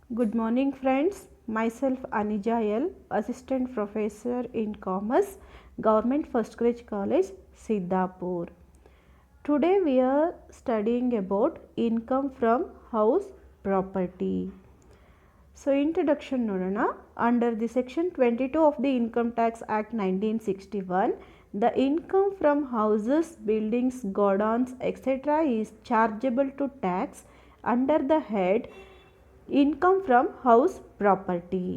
Good morning friends, myself Anija L, Assistant Professor in Commerce, Government First Grade College, Siddhapur. Today we are studying about income from house property. So introduction ನೋಡೋಣ. Under the section 22 of the Income Tax Act 1961, the income from houses, buildings, godowns, etc. is chargeable to tax under the head Income from house property.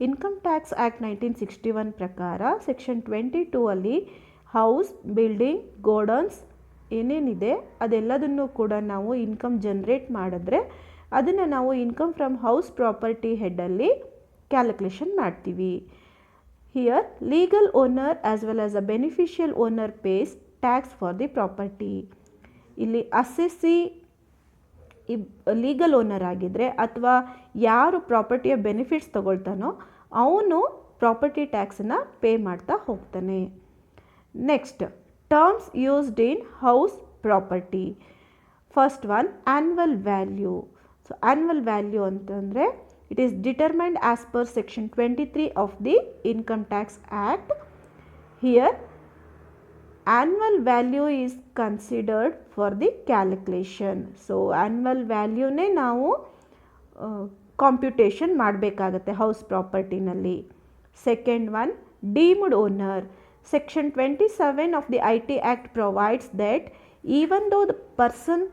Income tax act 1961 ಪ್ರಕಾರ section 22 ಅಲ್ಲಿ house, building, godowns ಏನೇನಿದೆ ಅದೆಲ್ಲದನ್ನು ಕೂಡ ನಾವು income generate ಮಾಡಿದ್ರೆ ಅದನ್ನು ನಾವು income from house property ಹೆಡ್ಡಲ್ಲಿ calculation ಮಾಡ್ತೀವಿ. Here legal owner as well as a beneficial owner pays tax for the property. ಇಲ್ಲಿ ಅಸೆಸ್ಸಿ ಲೀಗಲ್ ಓನರ್ ಆಗಿದ್ದರೆ ಅಥವಾ ಯಾರು ಪ್ರಾಪರ್ಟಿಯ ಬೆನಿಫಿಟ್ಸ್ ತಗೊಳ್ತಾನೋ ಅವನು ಪ್ರಾಪರ್ಟಿ ಟ್ಯಾಕ್ಸನ್ನು ಪೇ ಮಾಡ್ತಾ ಹೋಗ್ತಾನೆ. Next, terms used in house property. First one, annual value. So annual value ಅಂತಂದರೆ it is determined as per section 23 of the income tax act. Here annual value is considered for the calculation. So annual value ನೇ ನಾವು computation ಮಾಡಬೇಕಾಗತ್ತೆ house ಪ್ರಾಪರ್ಟಿನಲ್ಲಿ. Second one, deemed owner. Section 27 of the IT Act provides that even though the person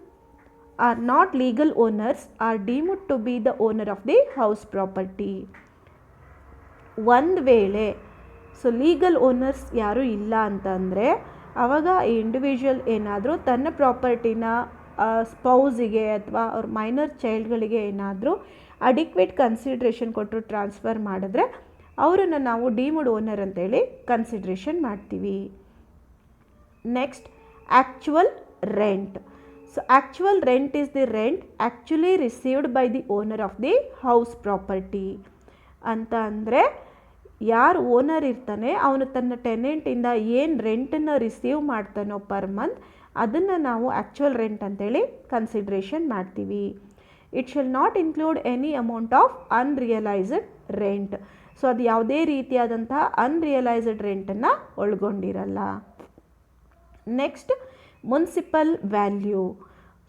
are not legal owners are deemed to be the owner of the house property. ಒಂದು ವೇಳೆ so legal owners ಯಾರೂ ಇಲ್ಲ ಅಂತಂದರೆ ಆವಾಗ individual ಏನಾದರೂ ತನ್ನ ಪ್ರಾಪರ್ಟಿನ ಸ್ಪೌಸಿಗೆ ಅಥವಾ ಅವ್ರ ಮೈನರ್ ಚೈಲ್ಡ್ಗಳಿಗೆ ಏನಾದರೂ ಅಡಿಕ್ವೇಟ್ ಕನ್ಸಿಡ್ರೇಷನ್ ಕೊಟ್ಟು ಟ್ರಾನ್ಸ್ಫರ್ ಮಾಡಿದ್ರೆ ಅವರನ್ನು ನಾವು ಡೀಮ್ಡ್ ಓನರ್ ಅಂತೇಳಿ ಕನ್ಸಿಡ್ರೇಷನ್ ಮಾಡ್ತೀವಿ. Next, actual rent. So actual rent is the rent actually received by the owner of the house property. ಅಂತ ಅಂದರೆ ಯಾರು ಓನರ್ ಇರ್ತಾನೆ ಅವನು ತನ್ನ ಟೆನೆಂಟಿಂದ ಏನು ರೆಂಟನ್ನು ರಿಸೀವ್ ಮಾಡ್ತಾನೋ ಪರ್ ಮಂತ್ ಅದನ್ನು ನಾವು ಆ್ಯಕ್ಚುವಲ್ ರೆಂಟ್ ಅಂತೇಳಿ ಕನ್ಸಿಡ್ರೇಷನ್ ಮಾಡ್ತೀವಿ. It shall not include any amount of unrealised rent. So ಅದು ಯಾವುದೇ ರೀತಿಯಾದಂತಹ ಅನ್ರಿಯಲೈಸ್ಡ್ ರೆಂಟನ್ನು ಒಳಗೊಂಡಿರಲ್ಲ. Next, municipal value.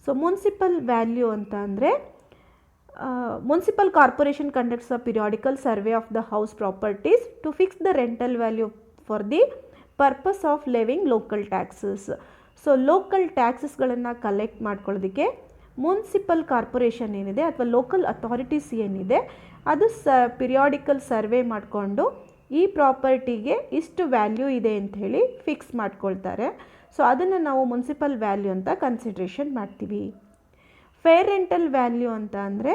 So municipal value ಅಂತ ಅಂದರೆ Municipal Corporation conducts a periodical survey of the house properties to fix the rental value for the purpose of levying local taxes. So local ಟ್ಯಾಕ್ಸಸ್ಗಳನ್ನು collect ಮಾಡ್ಕೊಳ್ಳೋದಕ್ಕೆ municipal corporation ಏನಿದೆ ಅಥವಾ local authorities ಏನಿದೆ ಅದು periodical survey ಮಾಡಿಕೊಂಡು ಈ ಪ್ರಾಪರ್ಟಿಗೆ ಇಷ್ಟು value ಇದೆ ಅಂಥೇಳಿ ಫಿಕ್ಸ್ ಮಾಡ್ಕೊಳ್ತಾರೆ. ಸೊ ಅದನ್ನು ನಾವು ಮುನ್ಸಿಪಲ್ ವ್ಯಾಲ್ಯೂ ಅಂತ ಕನ್ಸಿಡ್ರೇಷನ್ ಮಾಡ್ತೀವಿ. ಫೇರ್ ರೆಂಟಲ್ ವ್ಯಾಲ್ಯೂ ಅಂತ ಅಂದರೆ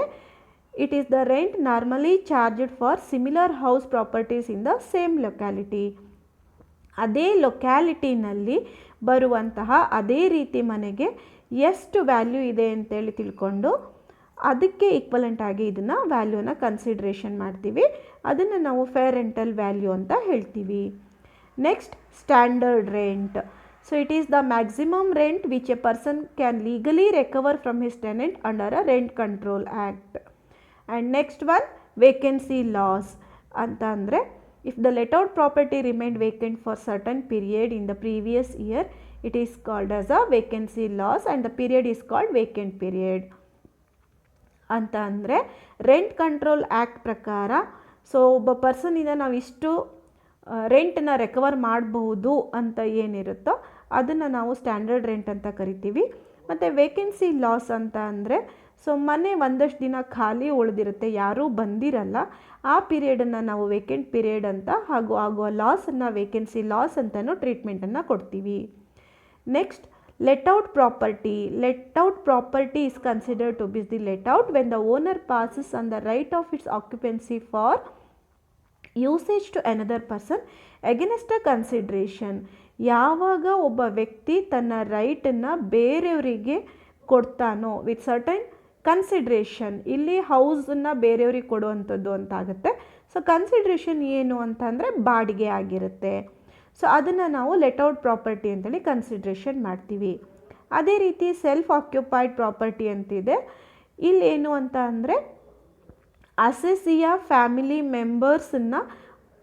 it is the rent normally charged for similar house properties in the same locality. ಅದೇ ಲೊಕ್ಯಾಲಿಟಿನಲ್ಲಿ ಬರುವಂತಹ ಅದೇ ರೀತಿ ಮನೆಗೆ ಎಷ್ಟು ವ್ಯಾಲ್ಯೂ ಇದೆ ಅಂತೇಳಿ ತಿಳ್ಕೊಂಡು ಅದಕ್ಕೆ ಈಕ್ವಲೆಂಟ್ ಆಗಿ ಇದನ್ನು ವ್ಯಾಲ್ಯೂನ ಕನ್ಸಿಡ್ರೇಷನ್ ಮಾಡ್ತೀವಿ. ಅದನ್ನು ನಾವು ಫೇರ್ ರೆಂಟಲ್ ವ್ಯಾಲ್ಯೂ ಅಂತ ಹೇಳ್ತೀವಿ. Next, standard rent. So it is the maximum rent which a person can legally recover from his tenant under a Rent Control Act. And next one, vacancy loss. ಅಂತ ಅಂದರೆ if the let out property remained vacant for certain period in the previous year, it is called as a vacancy loss and the period is called vacant period. ಅಂತ ಅಂದರೆ rent control act ಪ್ರಕಾರ so ಒಬ್ಬ ಪರ್ಸನಿಂದ ನಾವು ಇಷ್ಟು ರೆಂಟನ್ನು recover ಮಾಡಬಹುದು ಅಂತ ಏನಿರುತ್ತೋ ಅದನ್ನು ನಾವು ಸ್ಟ್ಯಾಂಡರ್ಡ್ ರೆಂಟ್ ಅಂತ ಕರಿತೀವಿ. ಮತ್ತು ವೇಕೆನ್ಸಿ ಲಾಸ್ ಅಂತ ಅಂದರೆ ಸೊ ಮನೆ ಒಂದಷ್ಟು ದಿನ ಖಾಲಿ ಉಳಿದಿರುತ್ತೆ, ಯಾರೂ ಬಂದಿರಲ್ಲ, ಆ ಪೀರಿಯಡನ್ನು ನಾವು ವೇಕೆಂಟ್ ಪೀರಿಯಡ್ ಅಂತ ಹಾಗೂ ಆಗುವ ಲಾಸನ್ನು ವೇಕೆನ್ಸಿ ಲಾಸ್ ಅಂತಲೂ ಟ್ರೀಟ್ಮೆಂಟನ್ನು ಕೊಡ್ತೀವಿ. Next, let out property. Let out property is considered to be the let out when the owner passes on the right of its occupancy for usage to another person against a consideration. ಯಾವಾಗ ಒಬ್ಬ ವ್ಯಕ್ತಿ ತನ್ನ ರೈಟನ್ನು ಬೇರೆಯವರಿಗೆ ಕೊಡ್ತಾನೋ with certain consideration, ಇಲ್ಲಿ ಹೌಸನ್ನು ಬೇರೆಯವ್ರಿಗೆ ಕೊಡುವಂಥದ್ದು ಅಂತ ಆಗುತ್ತೆ. ಸೊ ಕನ್ಸಿಡ್ರೇಷನ್ ಏನು ಅಂತಂದರೆ ಬಾಡಿಗೆ ಆಗಿರುತ್ತೆ. ಸೊ ಅದನ್ನು ನಾವು ಲೆಟ್ಔಟ್ ಪ್ರಾಪರ್ಟಿ ಅಂತೇಳಿ ಕನ್ಸಿಡ್ರೇಷನ್ ಮಾಡ್ತೀವಿ. ಅದೇ ರೀತಿ ಸೆಲ್ಫ್ ಆಕ್ಯುಪೈಡ್ ಪ್ರಾಪರ್ಟಿ ಅಂತಿದೆ. ಇಲ್ಲೇನು ಅಂತ ಅಂದರೆ ಅಸೆಸಿಯ ಫ್ಯಾಮಿಲಿ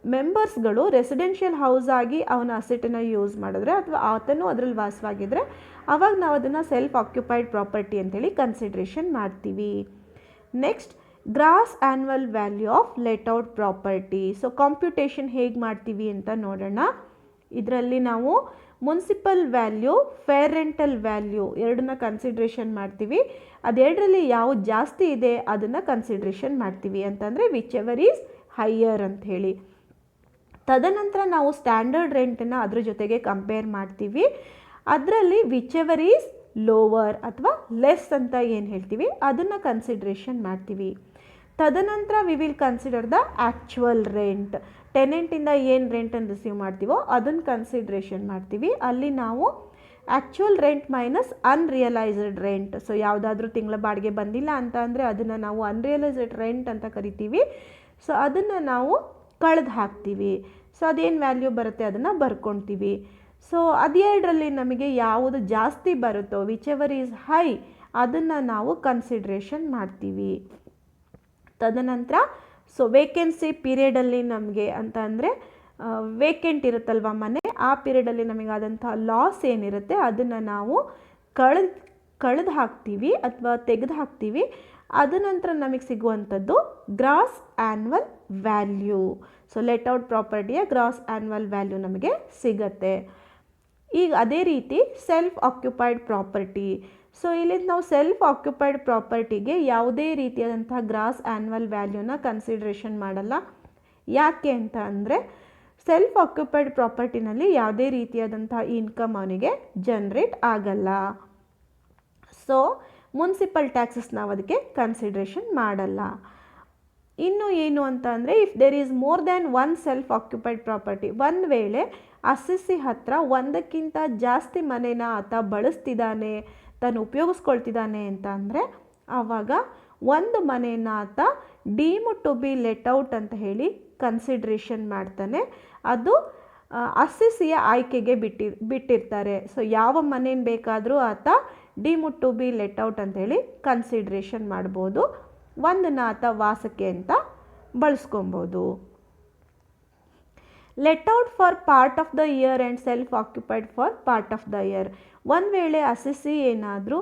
ಮೆಂಬರ್ಸ್ಗಳು ರೆಸಿಡೆನ್ಷಿಯಲ್ ಹೌಸ್ ಆಗಿ ಅವನ ಅಸೆಟನ್ನು ಯೂಸ್ ಮಾಡಿದ್ರೆ ಅಥವಾ ಆತನು ಅದರಲ್ಲಿ ವಾಸವಾಗಿದ್ದರೆ ಆವಾಗ ನಾವು ಅದನ್ನು ಸೆಲ್ಫ್ ಆಕ್ಯುಪೈಡ್ ಪ್ರಾಪರ್ಟಿ ಅಂತೇಳಿ ಕನ್ಸಿಡ್ರೇಷನ್ ಮಾಡ್ತೀವಿ. Next, gross annual value of let out property. So computation ಹೇಗೆ ಮಾಡ್ತೀವಿ ಅಂತ ನೋಡೋಣ. ಇದರಲ್ಲಿ ನಾವು municipal value, fair rental value ಎರಡನ್ನ ಕನ್ಸಿಡ್ರೇಷನ್ ಮಾಡ್ತೀವಿ. ಅದೆರಡರಲ್ಲಿ ಯಾವುದು ಜಾಸ್ತಿ ಇದೆ ಅದನ್ನು ಕನ್ಸಿಡ್ರೇಷನ್ ಮಾಡ್ತೀವಿ, ಅಂತಂದರೆ ವಿಚ್ ಎವರ್ ಈಸ್ ಹೈಯರ್ ಅಂತ ಹೇಳಿ. ತದನಂತರ ನಾವು ಸ್ಟ್ಯಾಂಡರ್ಡ್ ರೆಂಟನ್ನು ಅದ್ರ ಜೊತೆಗೆ ಕಂಪೇರ್ ಮಾಡ್ತೀವಿ. ಅದರಲ್ಲಿ ವಿಚ್ ಎವರ್ ಈಸ್ ಲೋವರ್ ಅಥವಾ ಲೆಸ್ ಅಂತ ಏನು ಹೇಳ್ತೀವಿ ಅದನ್ನು ಕನ್ಸಿಡ್ರೇಷನ್ ಮಾಡ್ತೀವಿ. ತದನಂತರ we will consider the actual rent. ಟೆನೆಂಟಿಂದ ಏನು ರೆಂಟನ್ನು ರಿಸೀವ್ ಮಾಡ್ತೀವೋ ಅದನ್ನು ಕನ್ಸಿಡ್ರೇಷನ್ ಮಾಡ್ತೀವಿ. ಅಲ್ಲಿ ನಾವು actual rent minus unrealised rent. So ಯಾವುದಾದ್ರೂ ತಿಂಗಳ ಬಾಡಿಗೆ ಬಂದಿಲ್ಲ ಅಂತ ಅಂದರೆ ಅದನ್ನು ನಾವು ಅನ್ರಿಯಲೈಸ್ಡ್ ರೆಂಟ್ ಅಂತ ಕರಿತೀವಿ. ಸೊ ಅದನ್ನು ನಾವು ಕಳೆದು ಹಾಕ್ತೀವಿ. ಸೊ ಅದೇನು ವ್ಯಾಲ್ಯೂ ಬರುತ್ತೆ ಅದನ್ನು ಬರ್ಕೊಳ್ತೀವಿ. ಸೊ ಅದೆರಡರಲ್ಲಿ ನಮಗೆ ಯಾವುದು ಜಾಸ್ತಿ ಬರುತ್ತೋ, ವಿಚ್ ಎವರ್ ಈಸ್ ಹೈ, ಅದನ್ನು ನಾವು ಕನ್ಸಿಡ್ರೇಷನ್ ಮಾಡ್ತೀವಿ. ತದನಂತರ ವೇಕೆನ್ಸಿ ಪೀರಿಯಡಲ್ಲಿ ನಮಗೆ ಅಂತ ಅಂದರೆ ವೇಕೆಂಟ್ ಇರುತ್ತಲ್ವ ಮನೆ, ಆ ಪೀರಿಯಡಲ್ಲಿ ನಮಗಾದಂಥ ಲಾಸ್ ಏನಿರುತ್ತೆ ಅದನ್ನು ನಾವು ಕಳೆದು ಹಾಕ್ತೀವಿ ಅಥವಾ ತೆಗೆದು ಹಾಕ್ತೀವಿ. ಅದ ನಂತರ ನಮಗೆ ಸಿಗುವಂಥದ್ದು gross annual value. So let out ಪ್ರಾಪರ್ಟಿಯ ಗ್ರಾಸ್ ಆ್ಯನ್ಯುವಲ್ ವ್ಯಾಲ್ಯೂ ನಮಗೆ ಸಿಗತ್ತೆ. ಈಗ ಅದೇ ರೀತಿ ಸೆಲ್ಫ್ ಆಕ್ಯುಪೈಡ್ ಪ್ರಾಪರ್ಟಿ. ಸೊ ಇಲ್ಲಿ ನಾವು ಸೆಲ್ಫ್ ಆಕ್ಯುಪೈಡ್ ಪ್ರಾಪರ್ಟಿಗೆ ಯಾವುದೇ ರೀತಿಯಾದಂಥ ಗ್ರಾಸ್ ಆ್ಯನ್ಯುವಲ್ ವ್ಯಾಲ್ಯೂನ ಕನ್ಸಿಡ್ರೇಷನ್ ಮಾಡಲ್ಲ. ಯಾಕೆ ಅಂತ ಅಂದರೆ ಸೆಲ್ಫ್ ಆಕ್ಯುಪೈಡ್ ಪ್ರಾಪರ್ಟಿನಲ್ಲಿ ಯಾವುದೇ ರೀತಿಯಾದಂಥ ಇನ್ಕಮ್ ಅವನಿಗೆ ಜನ್ರೇಟ್ ಆಗಲ್ಲ. ಸೊ ಮುನ್ಸಿಪಲ್ ಟ್ಯಾಕ್ಸಸ್ ನಾವು ಅದಕ್ಕೆ ಕನ್ಸಿಡ್ರೇಷನ್ ಮಾಡಲ್ಲ. ಇನ್ನು ಏನು ಅಂತ ಅಂದರೆ if there is more than one self occupied property, ಒಂದು ವೇಳೆ ಅಸೆಸ್ಸಿ ಹತ್ರ ಒಂದಕ್ಕಿಂತ ಜಾಸ್ತಿ ಮನೇನ ಆತ ಬಳಸ್ತಿದ್ದಾನೆ, ತಾನು ಉಪಯೋಗಿಸ್ಕೊಳ್ತಿದ್ದಾನೆ ಅಂತ ಅಂದರೆ ಆವಾಗ ಒಂದು ಮನೆಯನ್ನು ಆತ ಡೀಮ್ಡ್ ಟು ಬಿ ಲೆಟ್ಔಟ್ ಅಂತ ಹೇಳಿ ಕನ್ಸಿಡ್ರೇಷನ್ ಮಾಡ್ತಾನೆ. ಅದು ಅಸೆಸ್ಸಿಯ ಆಯ್ಕೆಗೆ ಬಿಟ್ಟಿರ್ತಾರೆ. ಸೊ ಯಾವ ಮನೇನ ಬೇಕಾದರೂ ಆತ ಡೀಮ್ಡ್ ಟು ಬಿ ಲೆಟ್ಔಟ್ ಅಂತ ಹೇಳಿ ಕನ್ಸಿಡ್ರೇಷನ್ ಮಾಡ್ಬೋದು. ಒಂದನ್ನು ಆತ ವಾಸಕ್ಕೆ ಅಂತ ಬಳಸ್ಕೊಬೋದು. Let out for part of the year and self occupied for part of the year. ಒಂದು ವೇಳೆ ಅಸೆಸ್ಸಿ ಏನಾದರೂ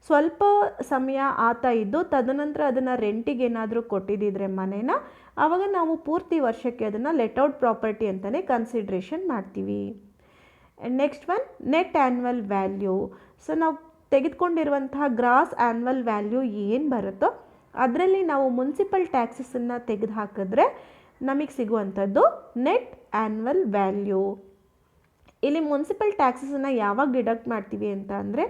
ಸ್ವಲ್ಪ ಸಮಯ ಆತ ಇದ್ದು ತದನಂತರ ಅದನ್ನು ರೆಂಟಿಗೆ ಏನಾದರೂ ಕೊಟ್ಟಿದ್ದಿದ್ರೆ ಮನೇನ, ಆವಾಗ ನಾವು ಪೂರ್ತಿ ವರ್ಷಕ್ಕೆ ಅದನ್ನು ಲೆಟ್ಔಟ್ ಪ್ರಾಪರ್ಟಿ ಅಂತಲೇ ಕನ್ಸಿಡ್ರೇಷನ್ ಮಾಡ್ತೀವಿ. Next one net annual value. So ನಾವು ತೆಗೆದುಕೊಂಡಿರುವಂತಹ ಗ್ರಾಸ್ ಆ್ಯನ್ಯುವಲ್ ವ್ಯಾಲ್ಯೂ ಏನು ಬರುತ್ತೋ ಅದರಲ್ಲಿ ನಾವು ಮುನ್ಸಿಪಲ್ ಟ್ಯಾಕ್ಸಸನ್ನು ತೆಗೆದು ಹಾಕಿದ್ರೆ ನಮಗೆ ಸಿಗುವಂಥದ್ದು ನೆಟ್ ಆ್ಯನ್ಯುವಲ್ ವ್ಯಾಲ್ಯೂ. ಇಲ್ಲಿ ಮುನ್ಸಿಪಲ್ ಟ್ಯಾಕ್ಸಸನ್ನು ಯಾವಾಗ ಡಿಡಕ್ಟ್ ಮಾಡ್ತೀವಿ ಅಂತ ಅಂದರೆ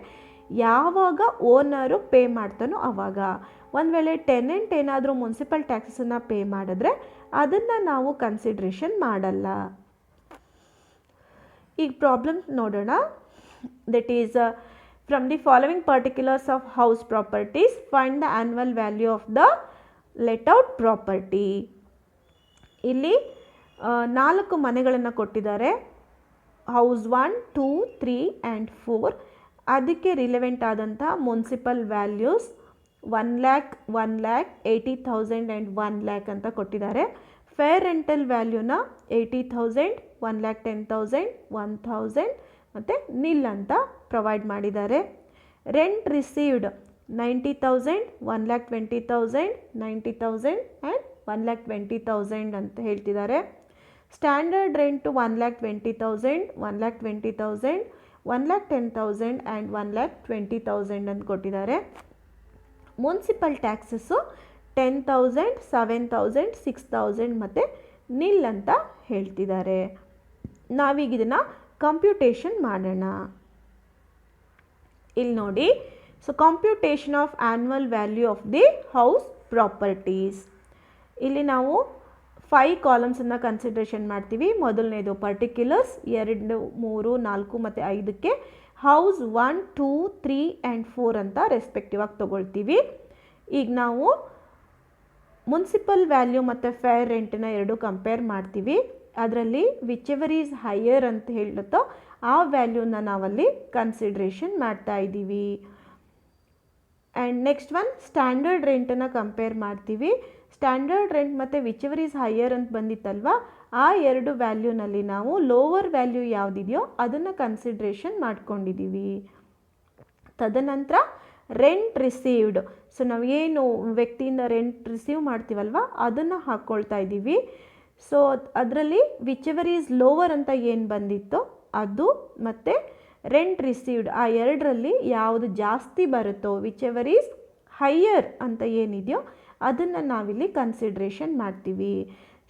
ಯಾವಾಗ ಓನರು ಪೇ ಮಾಡ್ತಾನೋ ಆವಾಗ. ಒಂದು ವೇಳೆ ಟೆನೆಂಟ್ ಏನಾದರೂ ಮುನ್ಸಿಪಲ್ ಟ್ಯಾಕ್ಸಸನ್ನು ಪೇ ಮಾಡಿದ್ರೆ ಅದನ್ನು ನಾವು ಕನ್ಸಿಡ್ರೇಷನ್ ಮಾಡಲ್ಲ. ಈಗ ಪ್ರಾಬ್ಲಮ್ ನೋಡೋಣ. That is from the following particulars of house properties find the annual value of the let out property. ಇಲ್ಲಿ 4 ಮನೆಗಳನ್ನು ಕೊಟ್ಟಿದ್ದಾರೆ. House 1, 2, 3 and 4. ಅದಕ್ಕೆ ರಿಲೆವೆಂಟ್ ಆದಂಥ municipal values 1 lakh, 80,000 and 1 lakh ಅಂತ ಕೊಟ್ಟಿದ್ದಾರೆ. ಫೇರ್ ರೆಂಟಲ್ ವ್ಯಾಲ್ಯೂನ 80,000, 1,10,000, 1,000 ಮತ್ತು ನಿಲ್ ಅಂತ ಪ್ರೊವೈಡ್ ಮಾಡಿದ್ದಾರೆ. ರೆಂಟ್ ರಿಸೀವ್ಡ್ 90,000, 1,20,000, 90,000 ಆ್ಯಂಡ್ 1,20,000 ಅಂತ ಹೇಳ್ತಿದ್ದಾರೆ. ಸ್ಟ್ಯಾಂಡರ್ಡ್ ರೆಂಟು 1,20,000, 1,20,000, 1,10,000 ಆ್ಯಂಡ್ 1,20,000 ಅಂತ ಕೊಟ್ಟಿದ್ದಾರೆ. ಮುನ್ಸಿಪಲ್ ಟ್ಯಾಕ್ಸಸ್ಸು 10,000, 7,000, 6,000 ಮತ್ತು ನಿಲ್ ಅಂತ ಹೇಳ್ತಿದ್ದಾರೆ. ನಾವೀಗ ಇದನ್ನು ಕಂಪ್ಯೂಟೇಷನ್ ಮಾಡೋಣ. ಇಲ್ಲಿ ನೋಡಿ, so computation of annual value of the house properties. ಇಲ್ಲಿ ನಾವು 5 ಕಾಲಮ್ಸನ್ನು ಕನ್ಸಿಡ್ರೇಷನ್ ಮಾಡ್ತೀವಿ. ಮೊದಲನೇದು ಪರ್ಟಿಕ್ಯುಲರ್ಸ್, 2, 3, 4 ಮತ್ತು 5ಕ್ಕೆ ಹೌಸ್ 1, 2, 3 ಆ್ಯಂಡ್ 4 ಅಂತ ರೆಸ್ಪೆಕ್ಟಿವ್ ಆಗಿ ತೊಗೊಳ್ತೀವಿ. ಈಗ ನಾವು ಮುನ್ಸಿಪಲ್ ವ್ಯಾಲ್ಯೂ ಮತ್ತು ಫೇರ್ ರೆಂಟನ್ನ ಎರಡು ಕಂಪೇರ್ ಮಾಡ್ತೀವಿ. ಅದರಲ್ಲಿ ವಿಚ್ ಎವರ್ ಈಸ್ ಹೈಯರ್ ಅಂತ ಹೇಳುತ್ತೋ ಆ ವ್ಯಾಲ್ಯೂನ ನಾವಲ್ಲಿ ಕನ್ಸಿಡ್ರೇಷನ್ ಮಾಡ್ತಾ ಇದ್ದೀವಿ. ಆ್ಯಂಡ್ ನೆಕ್ಸ್ಟ್ ಒನ್ ಸ್ಟ್ಯಾಂಡರ್ಡ್ ರೆಂಟನ್ನು ಕಂಪೇರ್ ಮಾಡ್ತೀವಿ. ಸ್ಟ್ಯಾಂಡರ್ಡ್ ರೆಂಟ್ ಮತ್ತು ವಿಚ್ ಎವರ್ ಈಸ್ ಹೈಯರ್ ಅಂತ ಬಂದಿತ್ತಲ್ವ, ಆ ಎರಡು ವ್ಯಾಲ್ಯೂನಲ್ಲಿ ನಾವು ಲೋವರ್ ವ್ಯಾಲ್ಯೂ ಯಾವುದಿದೆಯೋ ಅದನ್ನು ಕನ್ಸಿಡ್ರೇಷನ್ ಮಾಡ್ಕೊಂಡಿದ್ದೀವಿ. ತದನಂತರ ರೆಂಟ್ ರಿಸೀವ್ಡ್. ಸೊ ನಾವು ಏನು ವ್ಯಕ್ತಿಯಿಂದ ರೆಂಟ್ ರಿಸೀವ್ ಮಾಡ್ತೀವಲ್ವ ಅದನ್ನು ಹಾಕ್ಕೊಳ್ತಾ ಇದ್ದೀವಿ. ಸೊ ಅದರಲ್ಲಿ ವಿಚ್ ಎವರ್ ಈಸ್ ಲೋವರ್ ಅಂತ ಏನು ಬಂದಿತ್ತೋ ಅದು ಮತ್ತು ರೆಂಟ್ ರಿಸೀವ್ಡ್ ಆ ಎರಡರಲ್ಲಿ ಯಾವುದು ಜಾಸ್ತಿ ಬರುತ್ತೋ ವಿಚ್ ಎವರ್ ಈಸ್ ಹೈಯರ್ ಅಂತ ಏನಿದೆಯೋ ಅದನ್ನು ನಾವಿಲ್ಲಿ ಕನ್ಸಿಡ್ರೇಷನ್ ಮಾಡ್ತೀವಿ.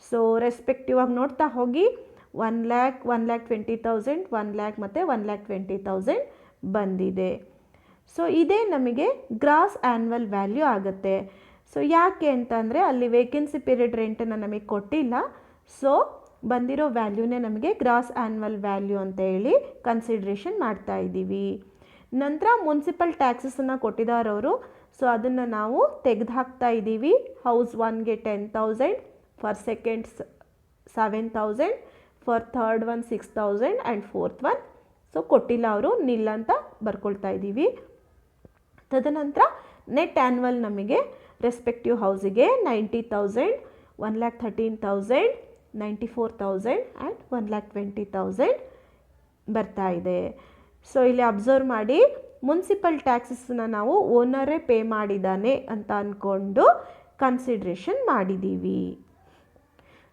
ಸೊ ರೆಸ್ಪೆಕ್ಟಿವ್ ಆಗಿ ನೋಡ್ತಾ ಹೋಗಿ 1 lakh, 1,20,000, 1 lakh ಮತ್ತು 1,20,000 ಬಂದಿದೆ. ಸೊ ಇದೇ ನಮಗೆ ಗ್ರಾಸ್ ಆ್ಯನ್ಯುವಲ್ ವ್ಯಾಲ್ಯೂ ಆಗುತ್ತೆ. ಸೊ ಯಾಕೆ ಅಂತಂದರೆ ಅಲ್ಲಿ ವೇಕೆನ್ಸಿ ಪೀರಿಯಡ್ ರೆಂಟನ್ನು ನಮಗೆ ಕೊಟ್ಟಿಲ್ಲ. ಸೊ ಬಂದಿರೋ ವ್ಯಾಲ್ಯೂನೇ ನಮಗೆ ಗ್ರಾಸ್ ಆ್ಯನ್ಯುವಲ್ ವ್ಯಾಲ್ಯೂ ಅಂತ ಹೇಳಿ ಕನ್ಸಿಡ್ರೇಷನ್ ಮಾಡ್ತಾ ಇದ್ದೀವಿ. ನಂತರ ಮುನ್ಸಿಪಲ್ ಟ್ಯಾಕ್ಸಸನ್ನು ಕೊಟ್ಟಿದ್ದಾರವರು. ಸೊ ಅದನ್ನು ನಾವು ತೆಗೆದು ಹಾಕ್ತಾ ಇದ್ದೀವಿ. ಹೌಸ್ 1ಗೆ 10,000, for second 7,000, for third one 6,000 and fourth one so ಕೊಟ್ಟಿಲ್ಲ ಅವರು, ನಿಲ್ ಅಂತ ಬರ್ಕೊಳ್ತಾ ಇದ್ದೀವಿ. ತದನಂತರ ನೆಟ್ ಆ್ಯನ್ಯುವಲ್ ನಮಗೆ ರೆಸ್ಪೆಕ್ಟಿವ್ ಹೌಸಿಗೆ 90,000, 1,13,000, 94,000 ಆ್ಯಂಡ್ 1,20,000 ಬರ್ತಾ ಇದೆ. ಸೊ ಇಲ್ಲಿ ಅಬ್ಸರ್ವ್ ಮಾಡಿ, ಮುನ್ಸಿಪಲ್ ಟ್ಯಾಕ್ಸಸ್ನ ನಾವು ಓನರೇ ಪೇ ಮಾಡಿದ್ದಾನೆ ಅಂತ ಅಂದ್ಕೊಂಡು ಕನ್ಸಿಡ್ರೇಷನ್ ಮಾಡಿದ್ದೀವಿ.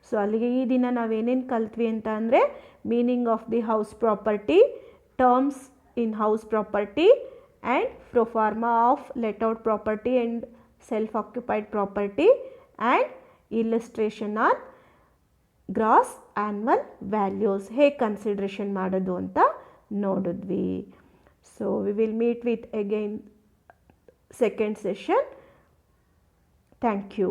ಸೊ ಅಲ್ಲಿಗೆ ಈ ದಿನ ನಾವೇನೇನು ಕಲ್ತ್ವಿ ಅಂತ ಅಂದರೆ meaning of the house property, terms in house property and proforma of let out property and self occupied property and illustration on gross annual values ಹೇಗೆ ಕನ್ಸಿಡ್ರೇಷನ್ ಮಾಡೋದು ಅಂತ ನೋಡಿದ್ವಿ. So we will meet with again second session. Thank you.